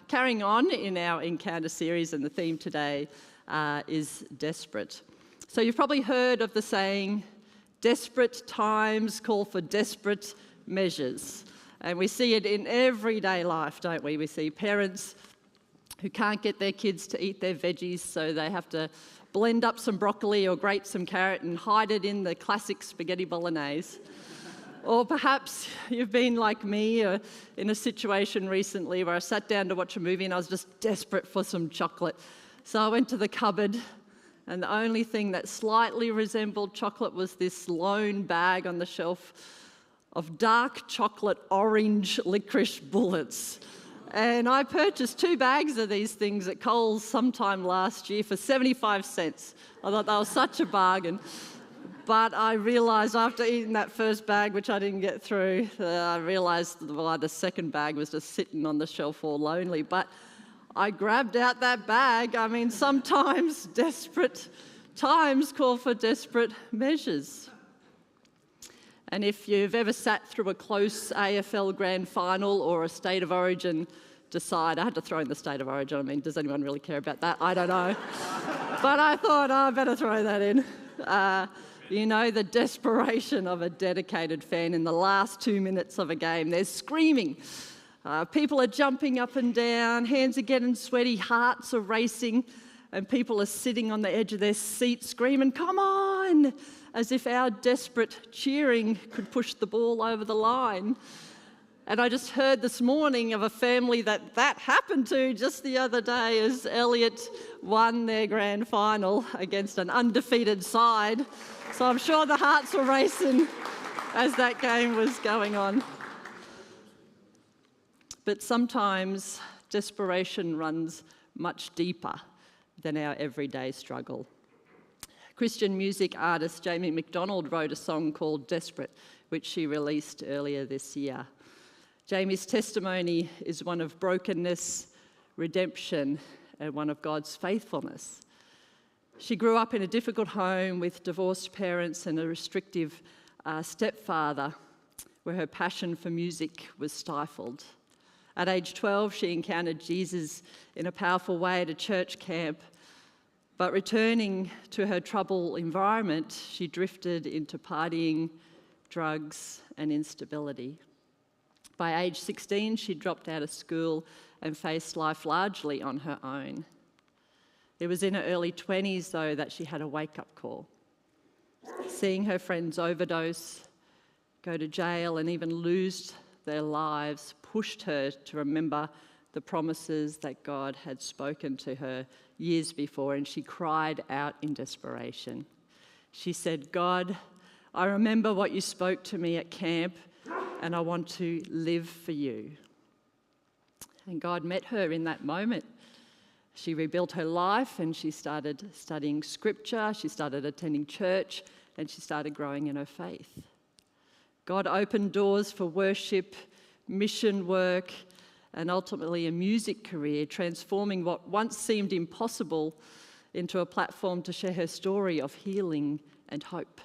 Carrying on in our Encounter series, and the theme today is desperate. So you've probably heard of the saying, desperate times call for desperate measures. And we see it in everyday life, don't we? We see parents who can't get their kids to eat their veggies, so they have to blend up some broccoli or grate some carrot and hide it in the classic spaghetti bolognese. Or perhaps you've been like me in a situation recently where I sat down to watch a movie and I was just desperate for some chocolate. So I went to the cupboard, and the only thing that slightly resembled chocolate was this lone bag on the shelf of dark chocolate orange licorice bullets. And I purchased 2 bags of these things at Coles sometime last year for 75 cents. I thought that was such a bargain. But I realised after eating that first bag, which I didn't get through, I realised why the second bag was just sitting on the shelf all lonely. But I grabbed out that bag. I mean, sometimes desperate times call for desperate measures. And if you've ever sat through a close AFL grand final or a State of Origin decide, I had to throw in the State of Origin. I mean, does anyone really care about that? I don't know. But I thought, I better throw that in. You know the desperation of a dedicated fan in the last 2 minutes of a game. They're screaming. People are jumping up and down, hands are getting sweaty, hearts are racing, and people are sitting on the edge of their seats screaming, "Come on!" as if our desperate cheering could push the ball over the line. And I just heard this morning of a family that happened to just the other day as Elliot won their grand final against an undefeated side. So I'm sure the hearts were racing as that game was going on. But sometimes desperation runs much deeper than our everyday struggle. Christian music artist Jamie McDonald wrote a song called Desperate, which she released earlier this year. Jamie's testimony is one of brokenness, redemption, and one of God's faithfulness. She grew up in a difficult home with divorced parents and a restrictive stepfather, where her passion for music was stifled. At age 12, she encountered Jesus in a powerful way at a church camp, but returning to her troubled environment, she drifted into partying, drugs, and instability. By age 16, she dropped out of school and faced life largely on her own. It was in her early 20s, though, that she had a wake-up call. Seeing her friends overdose, go to jail, and even lose their lives pushed her to remember the promises that God had spoken to her years before, and she cried out in desperation. She said, "God, I remember what you spoke to me at camp, and I want to live for you." And God met her in that moment. She rebuilt her life and she started studying scripture, she started attending church, and she started growing in her faith. God opened doors for worship, mission work, and ultimately a music career, transforming what once seemed impossible into a platform to share her story of healing and hope.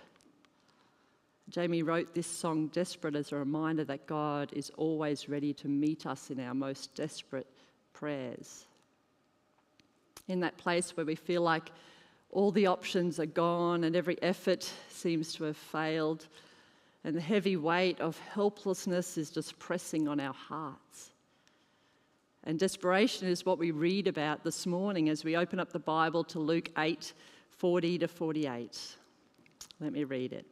Jamie wrote this song, Desperate, as a reminder that God is always ready to meet us in our most desperate prayers. In that place where we feel like all the options are gone and every effort seems to have failed, and the heavy weight of helplessness is just pressing on our hearts. And desperation is what we read about this morning as we open up the Bible to Luke 8:40-48. Let me read it.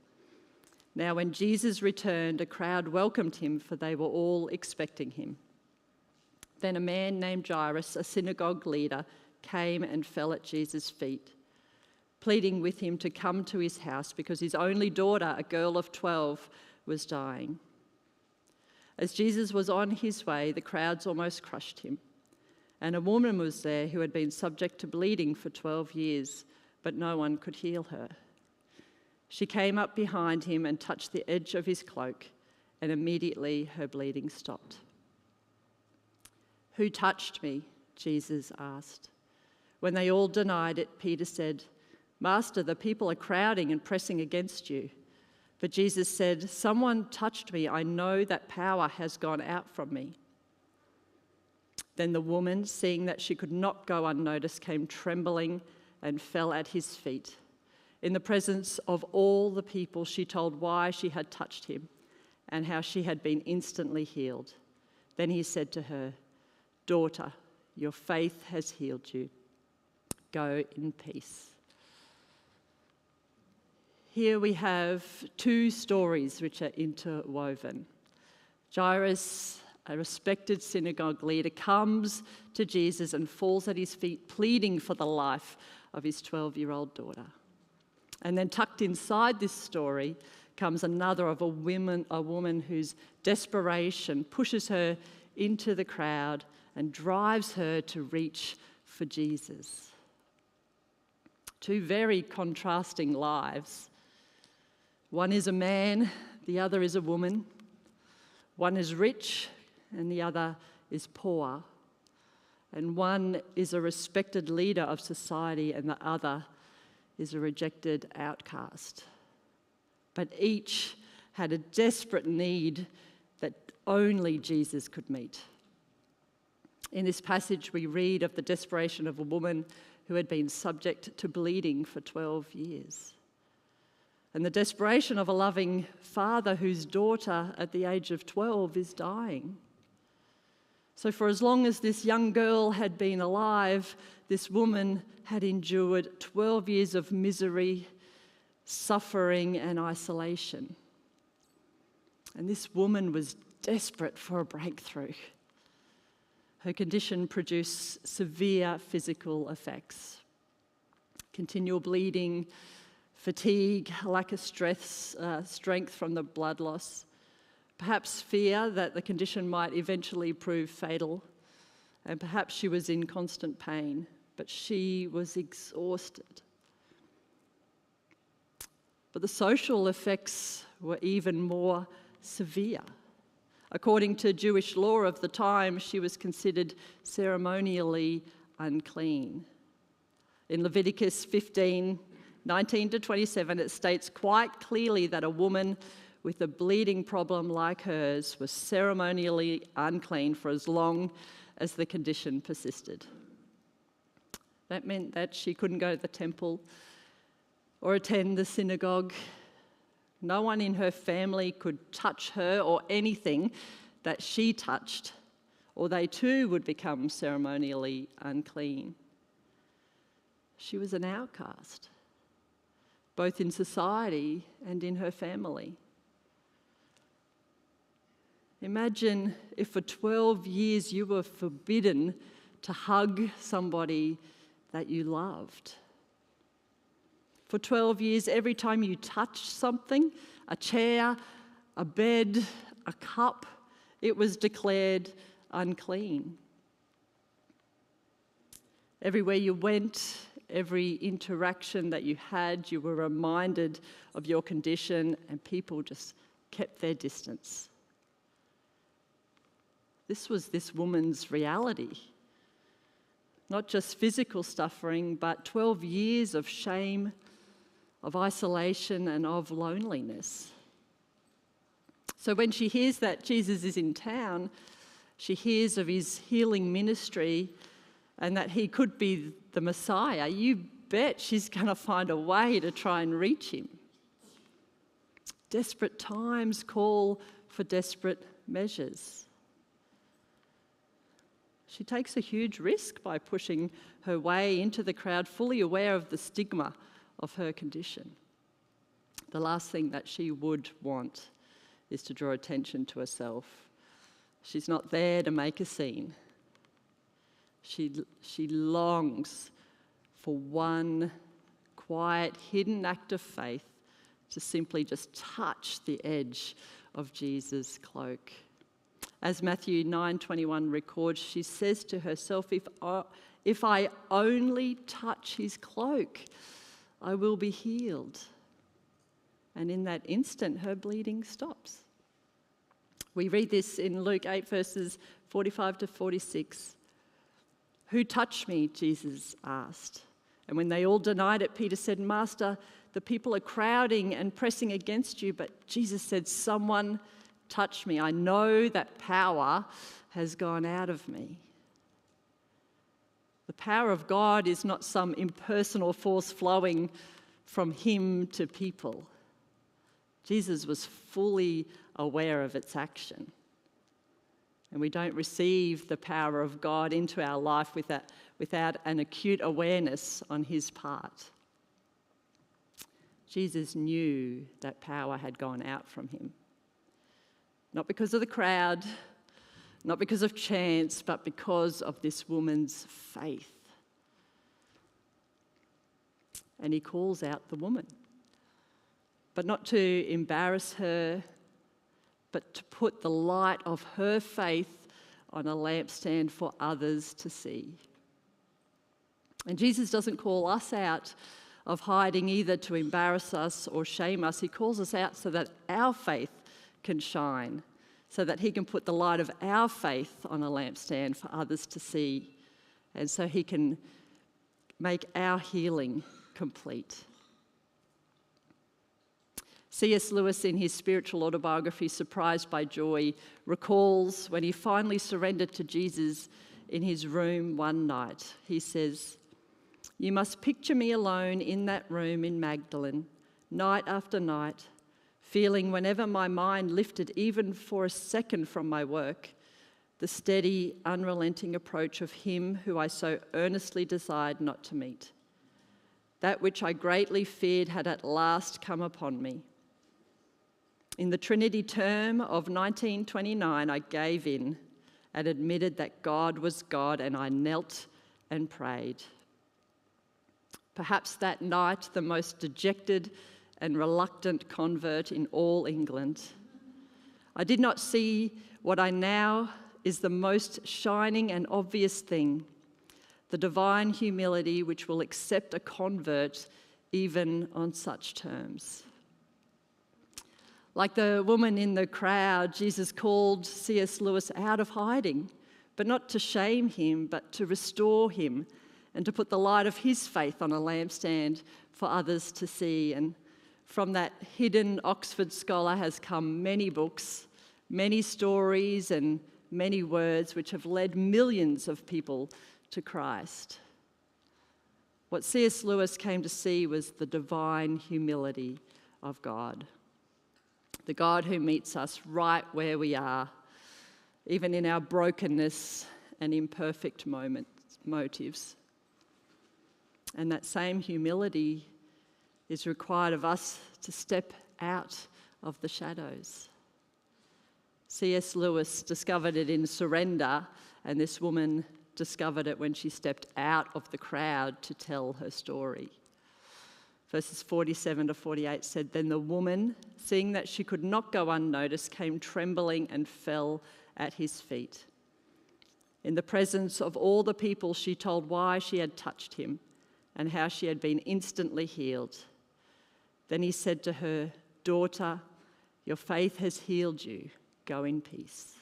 Now, when Jesus returned, a crowd welcomed him, for they were all expecting him. Then a man named Jairus, a synagogue leader, came and fell at Jesus' feet, pleading with him to come to his house because his only daughter, a girl of 12, was dying. As Jesus was on his way, the crowds almost crushed him, and a woman was there who had been subject to bleeding for 12 years, but no one could heal her. She came up behind him and touched the edge of his cloak, and immediately her bleeding stopped. "Who touched me?" Jesus asked. When they all denied it, Peter said, "Master, the people are crowding and pressing against you." But Jesus said, "Someone touched me. I know that power has gone out from me." Then the woman, seeing that she could not go unnoticed, came trembling and fell at his feet. In the presence of all the people, she told why she had touched him and how she had been instantly healed. Then he said to her, "Daughter, your faith has healed you. Go in peace." Here we have two stories which are interwoven. Jairus, a respected synagogue leader, comes to Jesus and falls at his feet, pleading for the life of his 12-year-old daughter. And then tucked inside this story comes another of a woman whose desperation pushes her into the crowd and drives her to reach for Jesus. Two very contrasting lives. One is a man, the other is a woman. One is rich and the other is poor. And one is a respected leader of society and the other is a rejected outcast. But each had a desperate need that only Jesus could meet. In this passage, we read of the desperation of a woman who had been subject to bleeding for 12 years. And the desperation of a loving father whose daughter at the age of 12 is dying. So for as long as this young girl had been alive, this woman had endured 12 years of misery, suffering, and isolation. And this woman was desperate for a breakthrough. Her condition produced severe physical effects: continual bleeding, fatigue, lack of strength from the blood loss, perhaps fear that the condition might eventually prove fatal, and perhaps she was in constant pain, but she was exhausted. But the social effects were even more severe. According to Jewish law of the time, she was considered ceremonially unclean. In Leviticus 15:19-27, it states quite clearly that a woman with a bleeding problem like hers was ceremonially unclean for as long as the condition persisted. That meant that she couldn't go to the temple or attend the synagogue. No one in her family could touch her or anything that she touched, or they too would become ceremonially unclean. She was an outcast, both in society and in her family. Imagine if for 12 years you were forbidden to hug somebody that you loved. For 12 years, every time you touched something, a chair, a bed, a cup, it was declared unclean. Everywhere you went, every interaction that you had, you were reminded of your condition, and people just kept their distance. This was this woman's reality. Not just physical suffering, but 12 years of shame, of isolation, and of loneliness. So when she hears that Jesus is in town, she hears of his healing ministry and that he could be the Messiah. You bet she's going to find a way to try and reach him. Desperate times call for desperate measures. She takes a huge risk by pushing her way into the crowd, fully aware of the stigma of her condition. The last thing that she would want is to draw attention to herself. She's not there to make a scene. She longs for one quiet, hidden act of faith to simply just touch the edge of Jesus' cloak. As Matthew 9:21 records, she says to herself, if I only touch his cloak, I will be healed. And in that instant, her bleeding stops. We read this in Luke 8, verses 45-46. "Who touched me?" Jesus asked. And when they all denied it, Peter said, "Master, the people are crowding and pressing against you." But Jesus said, "Someone touched me. I know that power has gone out of me." The power of God is not some impersonal force flowing from him to people. Jesus was fully aware of its action. And we don't receive the power of God into our life without an acute awareness on his part. Jesus knew that power had gone out from him. Not because of the crowd, not because of chance, but because of this woman's faith. And he calls out the woman, but not to embarrass her, but to put the light of her faith on a lampstand for others to see. And Jesus doesn't call us out of hiding either to embarrass us or shame us. He calls us out so that our faith can shine, so that he can put the light of our faith on a lampstand for others to see, and so he can make our healing complete. C.S. Lewis, in his spiritual autobiography, Surprised by Joy, recalls when he finally surrendered to Jesus in his room one night. He says, "You must picture me alone in that room in Magdalen, night after night, feeling whenever my mind lifted even for a second from my work, the steady, unrelenting approach of him who I so earnestly desired not to meet. That which I greatly feared had at last come upon me. In the Trinity term of 1929, I gave in and admitted that God was God, and I knelt and prayed. Perhaps that night, the most dejected and reluctant convert in all England, I did not see what I now is the most shining and obvious thing, the divine humility which will accept a convert even on such terms." Like the woman in the crowd, Jesus called C.S. Lewis out of hiding, but not to shame him, but to restore him and to put the light of his faith on a lampstand for others to see. And from that hidden Oxford scholar has come many books, many stories, and many words which have led millions of people to Christ. What C.S. Lewis came to see was the divine humility of God. The God who meets us right where we are, even in our brokenness and imperfect motives. And that same humility is required of us to step out of the shadows. C.S. Lewis discovered it in Surrender, and this woman discovered it when she stepped out of the crowd to tell her story. Verses 47 to 48 said, "Then the woman, seeing that she could not go unnoticed, came trembling and fell at his feet. In the presence of all the people, she told why she had touched him and how she had been instantly healed. Then he said to her, 'Daughter, your faith has healed you. Go in peace.'"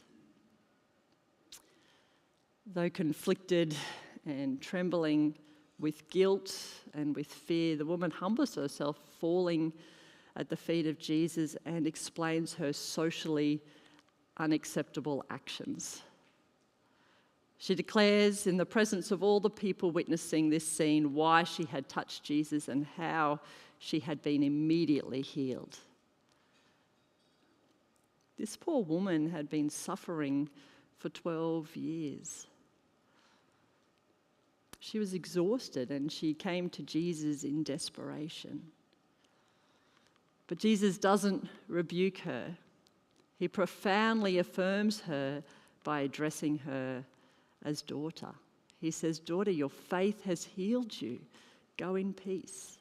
Though conflicted and trembling with guilt and with fear, the woman humbles herself, falling at the feet of Jesus, and explains her socially unacceptable actions. She declares in the presence of all the people witnessing this scene why she had touched Jesus and how she had been immediately healed. This poor woman had been suffering for 12 years. She was exhausted and she came to Jesus in desperation. But Jesus doesn't rebuke her. He profoundly affirms her by addressing her as daughter. He says, "Daughter, your faith has healed you. Go in peace."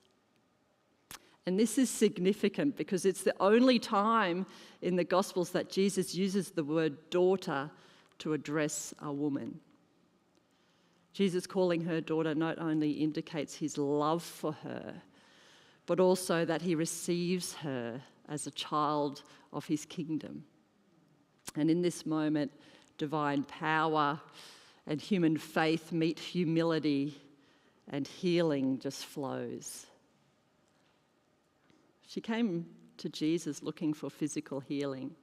And this is significant because it's the only time in the Gospels that Jesus uses the word daughter to address a woman. Jesus calling her daughter not only indicates his love for her, but also that he receives her as a child of his kingdom. And in this moment, divine power and human faith meet humility, and healing just flows. She came to Jesus looking for physical healing,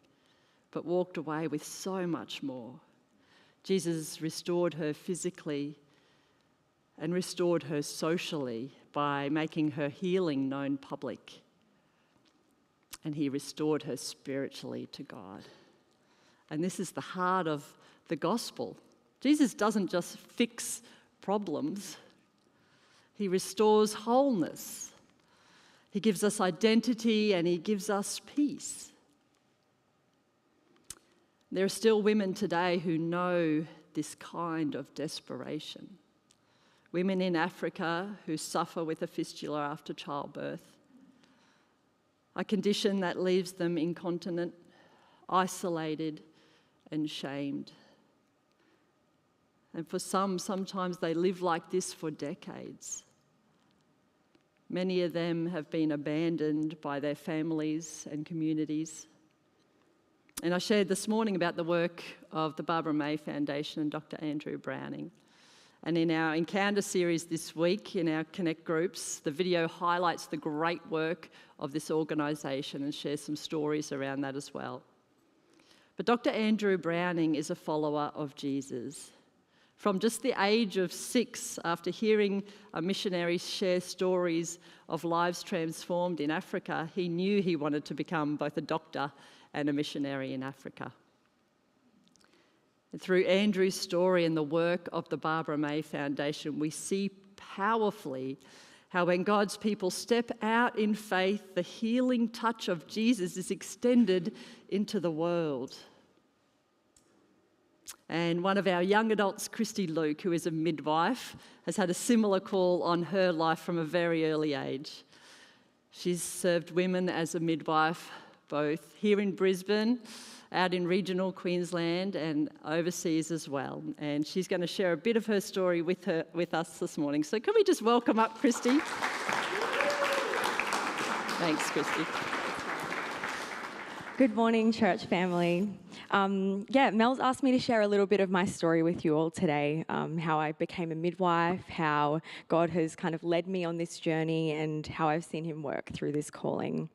but walked away with so much more. Jesus restored her physically, and restored her socially by making her healing known public. And he restored her spiritually to God. And this is the heart of the gospel. Jesus doesn't just fix problems. He restores wholeness. He gives us identity and he gives us peace. There are still women today who know this kind of desperation. Women in Africa who suffer with a fistula after childbirth, a condition that leaves them incontinent, isolated, and shamed. And for some, sometimes they live like this for decades. Many of them have been abandoned by their families and communities. And I shared this morning about the work of the Barbara May Foundation and Dr. Andrew Browning. And in our Encounter series this week, in our Connect groups, the video highlights the great work of this organisation and shares some stories around that as well. But Dr. Andrew Browning is a follower of Jesus. From just the age of 6, after hearing a missionary share stories of lives transformed in Africa, he knew he wanted to become both a doctor and a missionary in Africa. And through Andrew's story and the work of the Barbara May Foundation, we see powerfully how when God's people step out in faith, the healing touch of Jesus is extended into the world. And one of our young adults, Christy Luke, who is a midwife, has had a similar call on her life from a very early age. She's served women as a midwife, both here in Brisbane, out in regional Queensland and overseas as well. And she's going to share a bit of her story with us this morning. So can we just welcome up Christy? Thanks, Christy. Good morning, church family. Mel's asked me to share a little bit of my story with you all today, how I became a midwife, how God has kind of led me on this journey and how I've seen him work through this calling.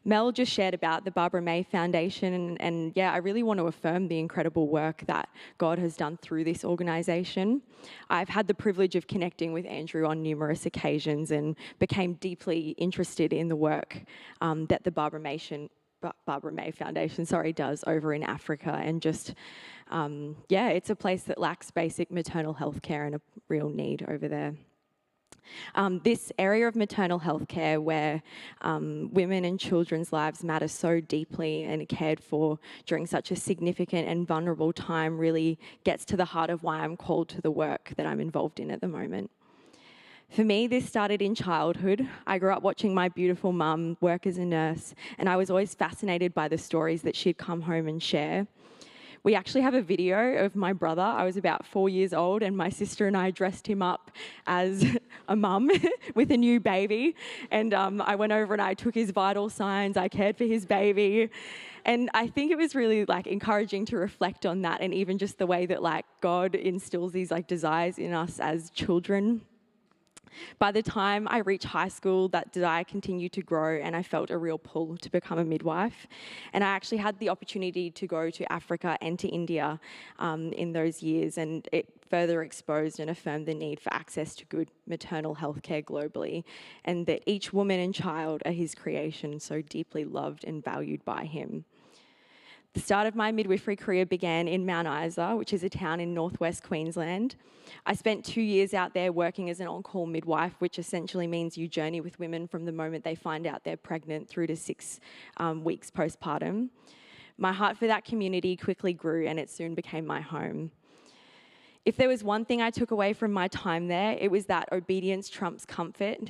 Mel just shared about the Barbara May Foundation, and I really want to affirm the incredible work that God has done through this organisation. I've had the privilege of connecting with Andrew on numerous occasions and became deeply interested in the work that the Barbara May Foundation does over in Africa, and just, it's a place that lacks basic maternal health care and a real need over there. This area of maternal health care where women and children's lives matter so deeply and are cared for during such a significant and vulnerable time really gets to the heart of why I'm called to the work that I'm involved in at the moment. For me, this started in childhood. I grew up watching my beautiful mum work as a nurse, and I was always fascinated by the stories that she'd come home and share. We actually have a video of my brother. I was about 4 years old, and my sister and I dressed him up as a mum with a new baby. And I went over and I took his vital signs. I cared for his baby. And I think it was really encouraging to reflect on that, and even just the way that God instills these desires in us as children. By the time I reached high school, that desire continued to grow, and I felt a real pull to become a midwife. And I actually had the opportunity to go to Africa and to India in those years, and it further exposed and affirmed the need for access to good maternal health care globally, and that each woman and child are his creation, so deeply loved and valued by him. The start of my midwifery career began in Mount Isa, which is a town in northwest Queensland. I spent 2 years out there working as an on-call midwife, which essentially means you journey with women from the moment they find out they're pregnant through to 6 weeks postpartum. My heart for that community quickly grew, and it soon became my home. If there was one thing I took away from my time there, it was that obedience trumps comfort.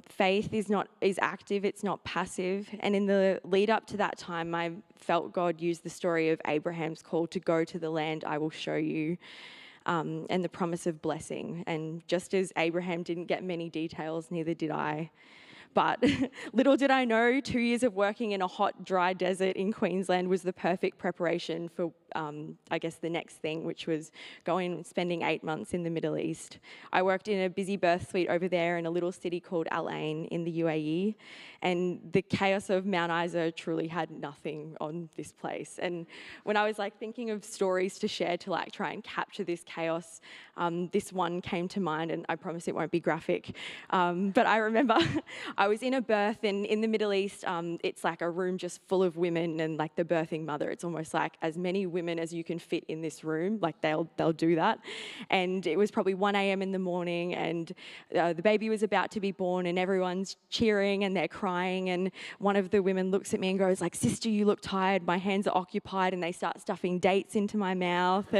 Faith is active, it's not passive. And in the lead up to that time, I felt God use the story of Abraham's call to go to the land I will show you, and the promise of blessing. And just as Abraham didn't get many details, neither did I. But little did I know, 2 years of working in a hot, dry desert in Queensland was the perfect preparation for I guess, the next thing, which was going and spending 8 months in the Middle East. I worked in a busy birth suite over there in a little city called Al Ain in the UAE, and the chaos of Mount Isa truly had nothing on this place. And when I was like thinking of stories to share to like try and capture this chaos, this one came to mind, and I promise it won't be graphic. But I remember I was in a birth, and in the Middle East, it's like a room just full of women and like the birthing mother. It's almost like as many women as you can fit in this room, like they'll do that. And it was probably 1 a.m. in the morning, and the baby was about to be born, and everyone's cheering and they're crying. And one of the women looks at me and goes like, "Sister, you look tired. My hands are occupied," and they start stuffing dates into my mouth.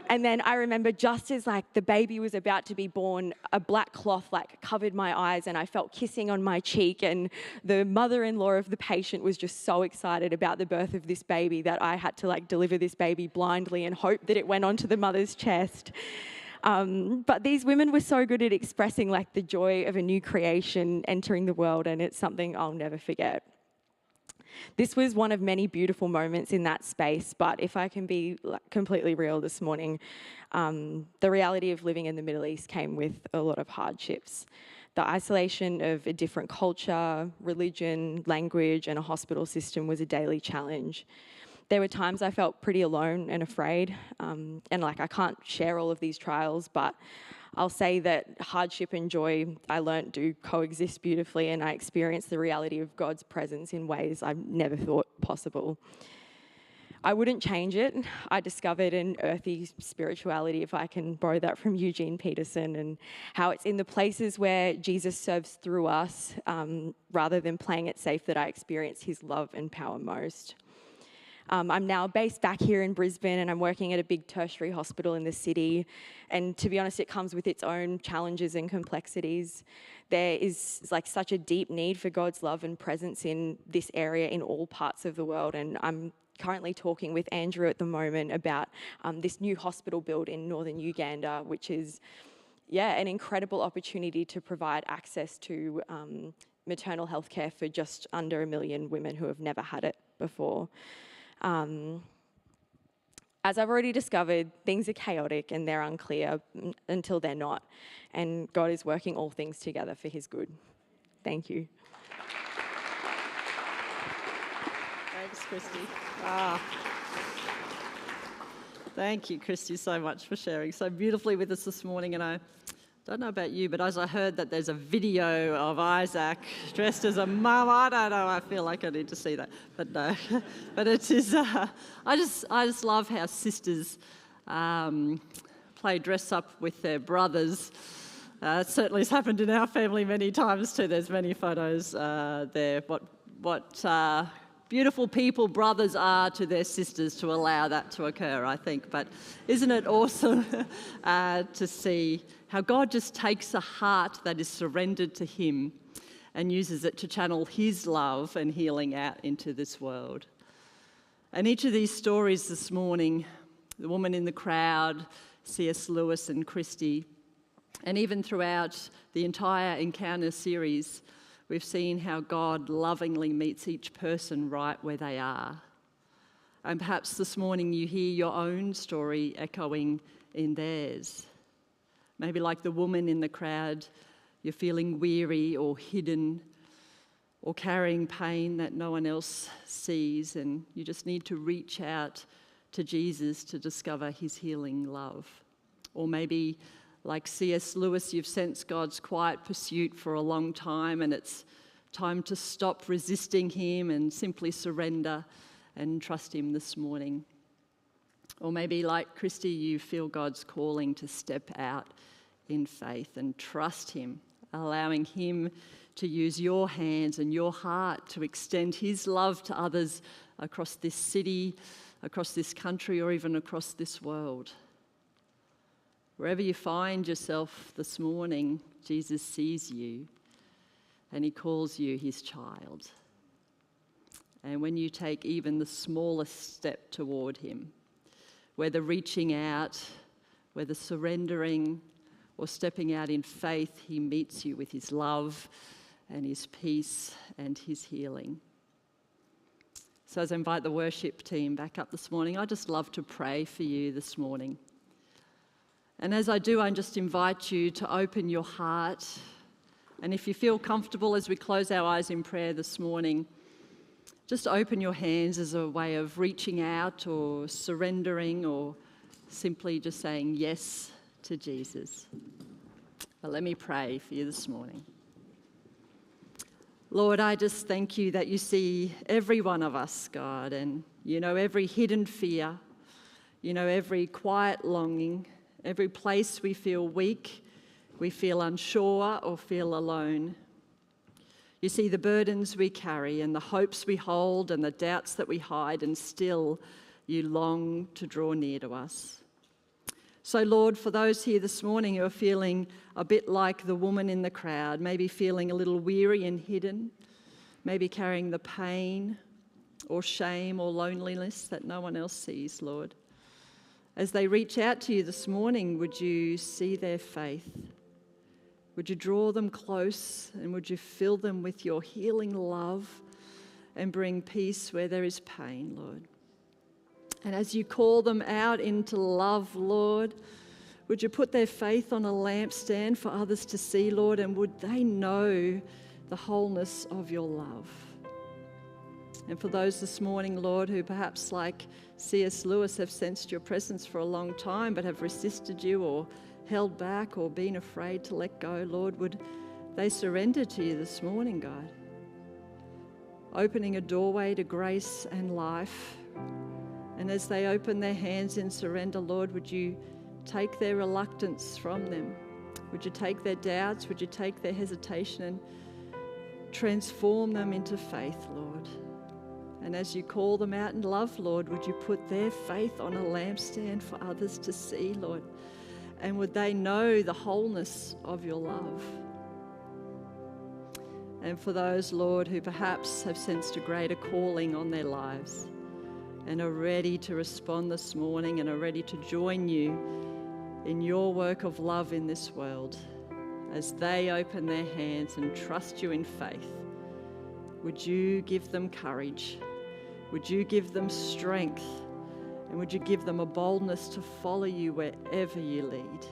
And then I remember just as like the baby was about to be born, a black cloth like covered my eyes, and I felt kissing on my cheek, and the mother-in-law of the patient was just so excited about the birth of this baby that I had to like deliver this baby blindly and hope that it went onto the mother's chest. But these women were so good at expressing like the joy of a new creation entering the world, and it's something I'll never forget. This was one of many beautiful moments in that space, but if I can be completely real this morning, the reality of living in the Middle East came with a lot of hardships. The isolation of a different culture, religion, language, and a hospital system was a daily challenge. There were times I felt pretty alone and afraid, and like I can't share all of these trials, but I'll say that hardship and joy I learnt do coexist beautifully, and I experienced the reality of God's presence in ways I never thought possible. I wouldn't change it. I discovered an earthy spirituality, if I can borrow that from Eugene Peterson, and how it's in the places where Jesus serves through us, rather than playing it safe, that I experience his love and power most. I'm now based back here in Brisbane, and I'm working at a big tertiary hospital in the city. And to be honest, it comes with its own challenges and complexities. There is like such a deep need for God's love and presence in this area in all parts of the world. And I'm currently talking with Andrew at the moment about this new hospital build in northern Uganda, which is, an incredible opportunity to provide access to maternal health care for just under 1 million women who have never had it before. As I've already discovered, things are chaotic and they're unclear until they're not. And God is working all things together for his good. Thank you. Thanks, Christy. Thank you, Christy, so much for sharing so beautifully with us this morning. And I don't know about you, but as I heard that there's a video of Isaac dressed as a mum, I don't know, I feel like I need to see that. But no, but it is, I just love how sisters play dress up with their brothers. It certainly has happened in our family many times too. There's many photos there. What beautiful people brothers are to their sisters to allow that to occur, I think. But isn't it awesome to see how God just takes a heart that is surrendered to him and uses it to channel his love and healing out into this world. And each of these stories this morning, the woman in the crowd, C.S. Lewis and Christy, and even throughout the entire Encounter series, we've seen how God lovingly meets each person right where they are. And perhaps this morning you hear your own story echoing in theirs. Maybe like the woman in the crowd, you're feeling weary or hidden or carrying pain that no one else sees, and you just need to reach out to Jesus to discover his healing love. Or maybe like C.S. Lewis, you've sensed God's quiet pursuit for a long time, and it's time to stop resisting him and simply surrender and trust him this morning. Or maybe like Christy, you feel God's calling to step out in faith and trust him, allowing him to use your hands and your heart to extend his love to others across this city, across this country, or even across this world. Wherever you find yourself this morning, Jesus sees you and he calls you his child. And when you take even the smallest step toward him, whether reaching out, whether surrendering, or stepping out in faith, he meets you with his love and his peace and his healing. So as I invite the worship team back up this morning, I just love to pray for you this morning. And as I do, I just invite you to open your heart. And if you feel comfortable as we close our eyes in prayer this morning, just open your hands as a way of reaching out or surrendering or simply just saying yes to Jesus. But let me pray for you this morning. Lord, I just thank you that you see every one of us, God, and you know every hidden fear, you know every quiet longing, every place we feel weak, we feel unsure or feel alone. You see the burdens we carry and the hopes we hold and the doubts that we hide, and still you long to draw near to us. So Lord, for those here this morning who are feeling a bit like the woman in the crowd, maybe feeling a little weary and hidden, maybe carrying the pain or shame or loneliness that no one else sees, Lord, as they reach out to you this morning, would you see their faith? Would you draw them close, and would you fill them with your healing love and bring peace where there is pain, Lord? And as you call them out into love, Lord, would you put their faith on a lampstand for others to see, Lord, and would they know the wholeness of your love? And for those this morning, Lord, who perhaps like C.S. Lewis have sensed your presence for a long time but have resisted you or held back or been afraid to let go, Lord, would they surrender to you this morning, God? Opening a doorway to grace and life. And as they open their hands in surrender, Lord, would you take their reluctance from them? Would you take their doubts? Would you take their hesitation and transform them into faith, Lord? And as you call them out in love, Lord, would you put their faith on a lampstand for others to see, Lord? And would they know the wholeness of your love? And for those, Lord, who perhaps have sensed a greater calling on their lives and are ready to respond this morning and are ready to join you in your work of love in this world, as they open their hands and trust you in faith, would you give them courage? Would you give them strength? And would you give them a boldness to follow you wherever you lead?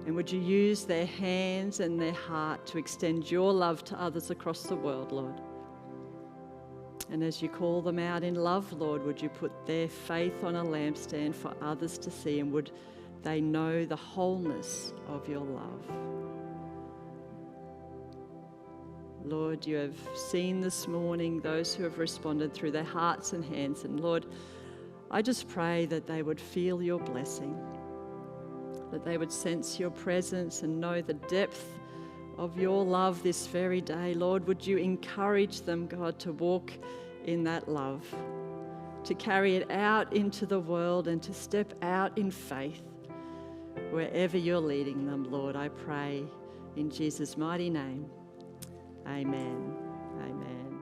And would you use their hands and their heart to extend your love to others across the world, Lord? And as you call them out in love, Lord, would you put their faith on a lampstand for others to see, and would they know the wholeness of your love? Lord, you have seen this morning those who have responded through their hearts and hands, and Lord, I just pray that they would feel your blessing, that they would sense your presence and know the depth of your love this very day. Lord, would you encourage them, God, to walk in that love, to carry it out into the world and to step out in faith wherever you're leading them, Lord. I pray in Jesus' mighty name. Amen. Amen.